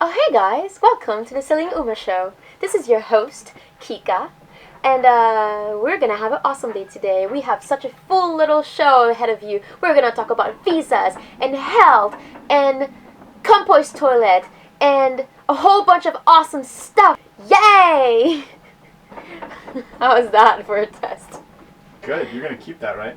Oh hey guys, welcome to the Selling Uma Show. This is your host, Kika, and we're gonna have an awesome day today. We have such a full little show ahead of you. We're gonna talk about visas and health and compost toilet and a whole bunch of awesome stuff. Yay! How was that for a test? Good, you're gonna keep that, right?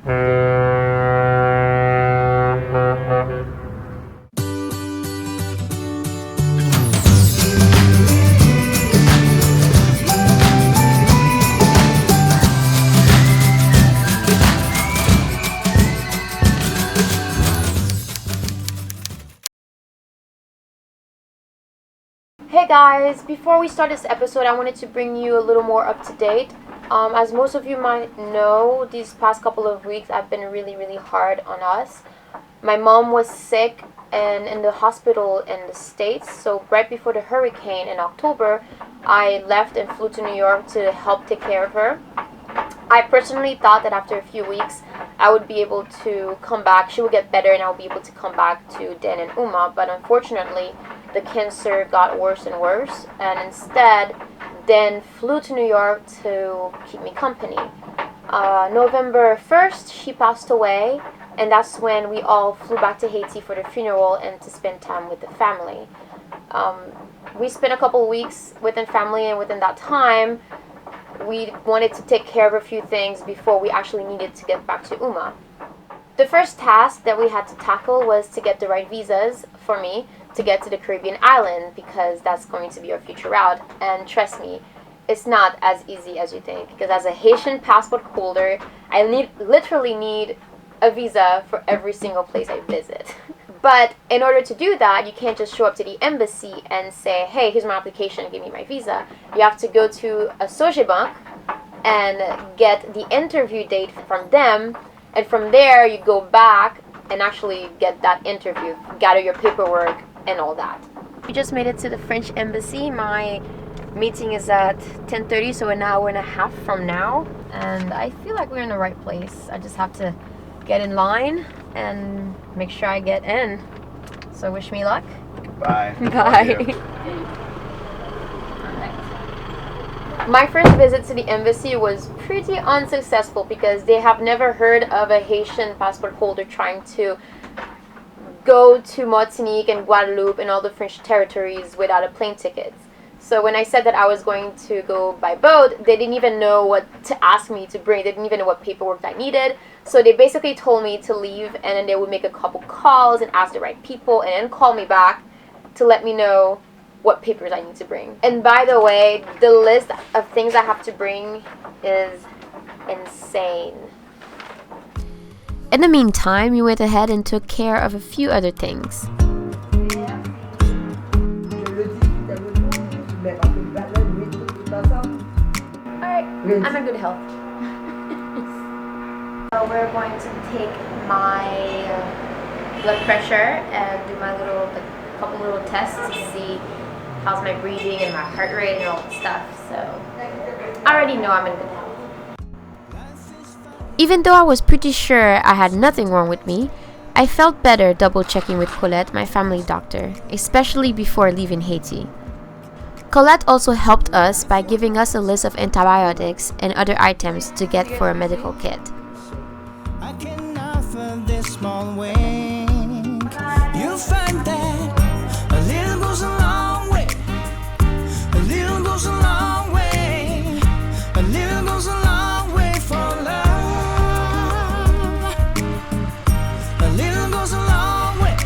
Hey guys, before we start this episode, I wanted to bring you a little more up to date. As most of you might know, these past couple of weeks I've been really hard on us. My mom was sick and in the hospital in the States, so right before the hurricane in October, I left and flew to New York to help take care of her. I personally thought that after a few weeks I would be able to come back, she would get better and I would be able to come back to Dan and Uma, but unfortunately the cancer got worse and worse, and instead Dan flew to New York to keep me company. November 1st she passed away, and that's when we all flew back to Haiti for the funeral and to spend time with the family. We spent a couple weeks within family, and within that time we wanted to take care of a few things before we actually needed to get back to Uma. The first task that we had to tackle was to get the right visas for me to get to the Caribbean island, because that's going to be our future route. And trust me, it's not as easy as you think, because as a Haitian passport holder, I literally need a visa for every single place I visit. But in order to do that, you can't just show up to the embassy and say, hey, here's my application, give me my visa. You have to go to a Sogebank and get the interview date from them, and from there you go back and actually get that interview, gather your paperwork and all that. We just made it to the French embassy. My meeting is at 10:30, so an hour and a half from now, and I feel like we're in the right place. I just have to get in line and make sure I get in. So wish me luck. Bye. Bye. My first visit to the embassy was pretty unsuccessful because they have never heard of a Haitian passport holder trying to go to Martinique and Guadeloupe and all the French territories without a plane ticket. So when I said that I was going to go by boat, they didn't even know what to ask me to bring. They didn't even know what paperwork I needed. So they basically told me to leave, and then they would make a couple calls and ask the right people and then call me back to let me know what papers I need to bring. And by the way, the list of things I have to bring is insane. In the meantime, we went ahead and took care of a few other things. Alright, I'm in good health. So we're going to take my blood pressure and do my couple little tests to see how's my breathing and my heart rate and all that stuff. So I already know I'm in good health. Even though I was pretty sure I had nothing wrong with me, I felt better double checking with Colette, my family doctor, especially before leaving Haiti. Colette also helped us by giving us a list of antibiotics and other items to get for a medical kit. I can offer this small wink. You'll find that a little goes a long way. A little goes a long way. A little goes a long way for love. A little goes a long way.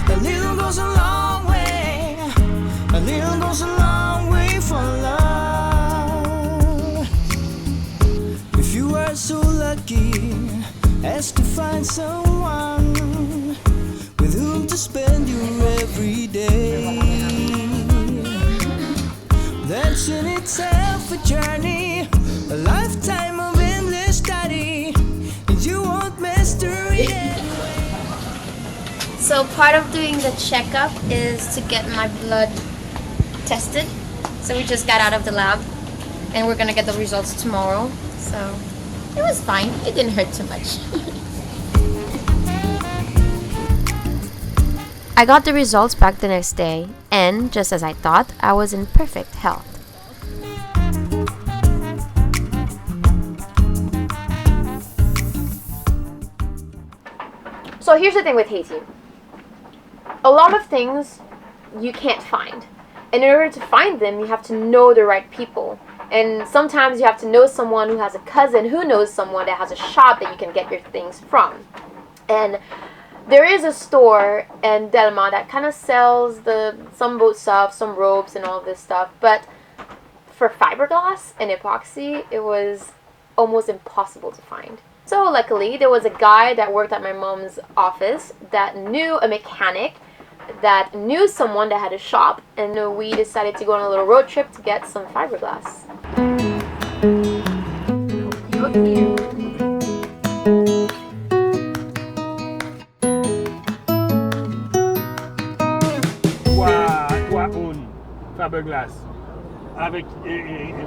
A little goes a long way. A little goes a long way for love. If you were so lucky as to find someone with whom to spend your every day, that's in itself a journey, a lifetime of endless study, and you won't master it. So part of doing the checkup is to get my blood tested. So we just got out of the lab and we're gonna get the results tomorrow. So it was fine. It didn't hurt too much. I got the results back the next day, and just as I thought, I was in perfect health. So here's the thing with Haiti. A lot of things you can't find. And in order to find them, you have to know the right people. And sometimes you have to know someone who has a cousin who knows someone that has a shop that you can get your things from. And there is a store in Delma that kind of sells some boat stuff, some ropes and all this stuff. But for fiberglass and epoxy, it was almost impossible to find. So luckily, there was a guy that worked at my mom's office that knew a mechanic that knew someone that had a shop, and we decided to go on a little road trip to get some fiberglass. Trois onnes fiberglass avec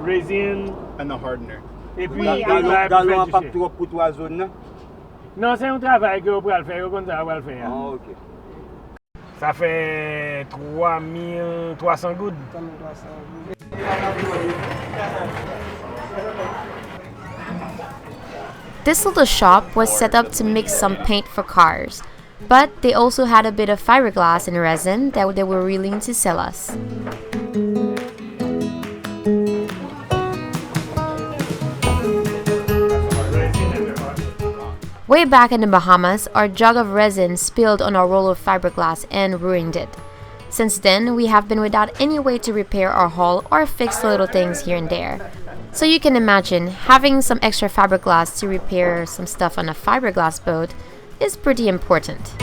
resin And the hardener. et puis Oui, Galon pas trop pour 3 zones là. Non, c'est un travail que vous pouvez le faire, comme ça vous le faire. Ah OK. Ça fait 3300 gouttes. This little shop was set up to mix some paint for cars, but they also had a bit of fiberglass and resin that they were willing to sell us. Way back in the Bahamas, our jug of resin spilled on our roll of fiberglass and ruined it. Since then, we have been without any way to repair our hull or fix the little things here and there. So you can imagine, having some extra fiberglass to repair some stuff on a fiberglass boat is pretty important.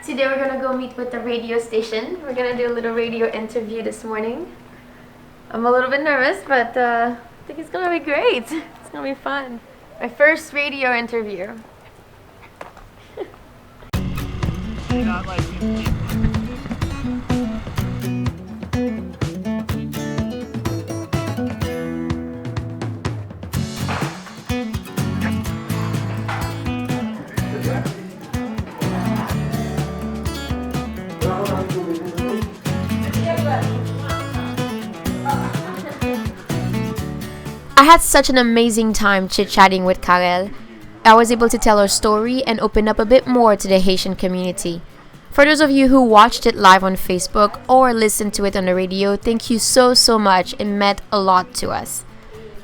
Today we're gonna go meet with the radio station. We're gonna do a little radio interview this morning. I'm a little bit nervous, but I think it's gonna be great. It's gonna be fun. My first radio interview. I had such an amazing time chit-chatting with Karel. I was able to tell her story and open up a bit more to the Haitian community. For those of you who watched it live on Facebook or listened to it on the radio, thank you so much. It meant a lot to us.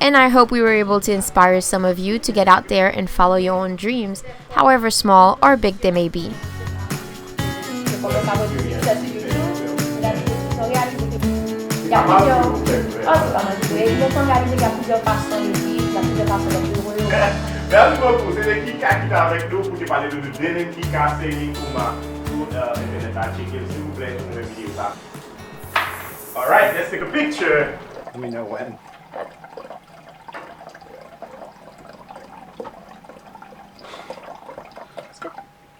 And I hope we were able to inspire some of you to get out there and follow your own dreams, however small or big they may be. Merci beaucoup. C'est l'équipe qui est avec nous pour parler de denim qui casse les pour internet à checker s'il vous plaît pour une vidéo ça. All right, let's take a picture. Let me know when.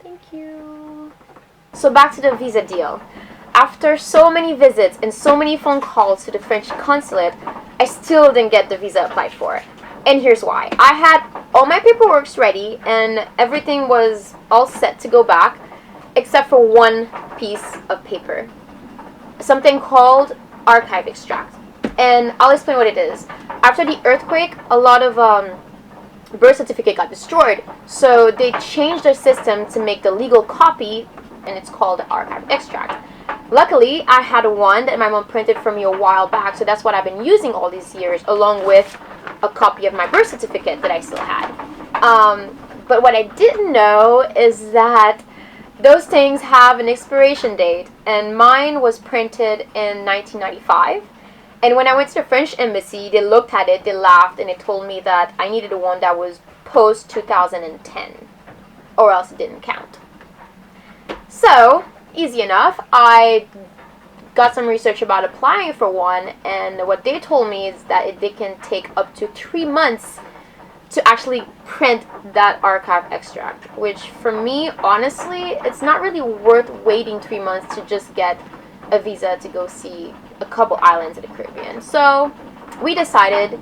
Thank you. So back to the visa deal. After so many visits and so many phone calls to the French consulate, I still didn't get the visa applied for. And here's why. I had all my paperwork ready and everything was all set to go back, except for one piece of paper. Something called archive extract. And I'll explain what it is. After the earthquake, a lot of birth certificate got destroyed. So they changed their system to make the legal copy, and it's called archive extract. Luckily, I had one that my mom printed for me a while back, so that's what I've been using all these years, along with a copy of my birth certificate that I still had. But what I didn't know is that those things have an expiration date, and mine was printed in 1995. And when I went to the French embassy, they looked at it, they laughed, and they told me that I needed one that was post 2010, or else it didn't count. So, easy enough, I got some research about applying for one, and what they told me is that they can take up to 3 months to actually print that archive extract, which for me, honestly, it's not really worth waiting 3 months to just get a visa to go see a couple islands in the Caribbean. So we decided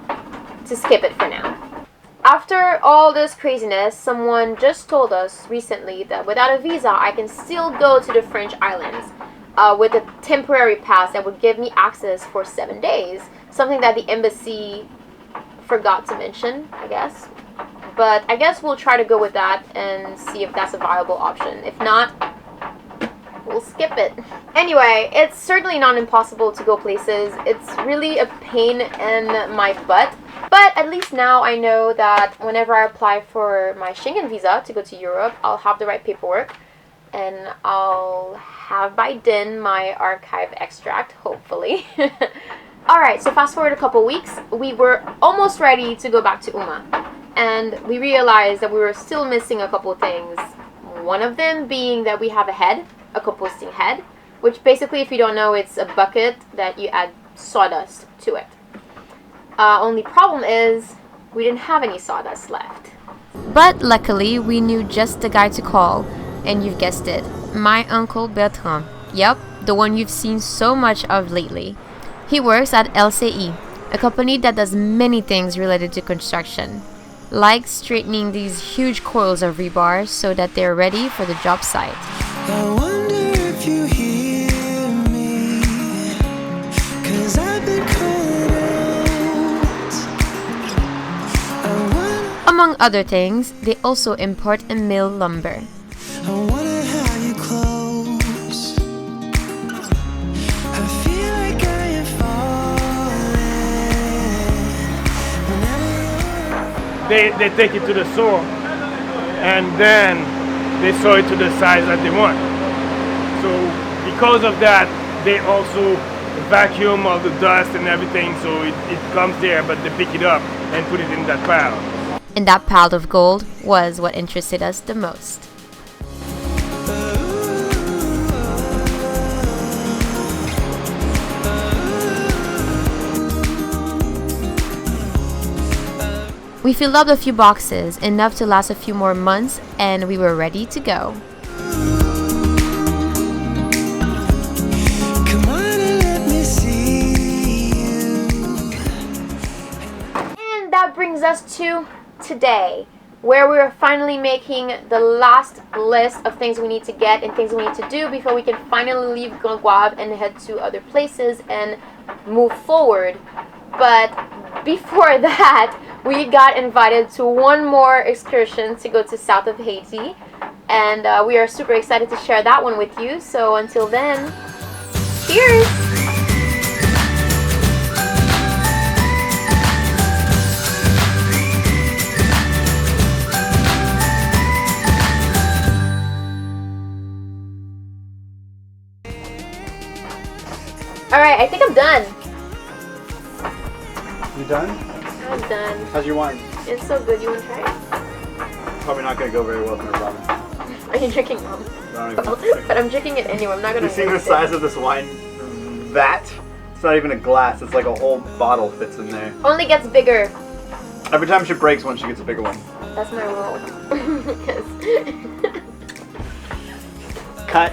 to skip it for now. After all this craziness, someone just told us recently that without a visa, I can still go to the French islands with a temporary pass that would give me access for 7 days. Something that the embassy forgot to mention, I guess. But I guess we'll try to go with that and see if that's a viable option. If not, we'll skip it. Anyway, it's certainly not impossible to go places. It's really a pain in my butt. But at least now I know that whenever I apply for my Schengen visa to go to Europe, I'll have the right paperwork. And I'll have by then my archive extract, hopefully. Alright, so fast forward a couple weeks, we were almost ready to go back to UMA. And we realized that we were still missing a couple things. One of them being that we have a head, a composting head, which basically, if you don't know, it's a bucket that you add sawdust to it. Only problem is we didn't have any sawdust left. But luckily, we knew just the guy to call, and you've guessed it, my uncle Bertrand. Yep, the one you've seen so much of lately. He works at LCI, a company that does many things related to construction, like straightening these huge coils of rebar so that they're ready for the job site. I wonder if you hear me, 'cause I've been calling out. Among other things, they also import and mill lumber. I wonder how you close. I feel like I am falling. They take it to the saw, and then they saw it to the size that they want. So because of that, they also vacuum all the dust and everything, so it comes there, but they pick it up and put it in that pile. And that pile of gold was what interested us the most. We filled up a few boxes, enough to last a few more months, and we were ready to go. Come on and let me see you. And that brings us to today, where we're finally making the last list of things we need to get and things we need to do before we can finally leave Grenouille and head to other places and move forward. But before that, we got invited to one more excursion to go to south of Haiti, and we are super excited to share that one with you. So until then, cheers! Alright, I think I'm done. You done? I'm done. How's your wine? It's so good. You want to try it? Probably not gonna go very well with my ramen. Are you drinking rum? I don't Well, even- but I'm drinking it anyway. I'm not gonna. You see the waste size it. of this wine vat? It's not even a glass. It's like a whole bottle fits in there. Only gets bigger. Every time she breaks one, she gets a bigger one. That's my rule. 'Cause Cut.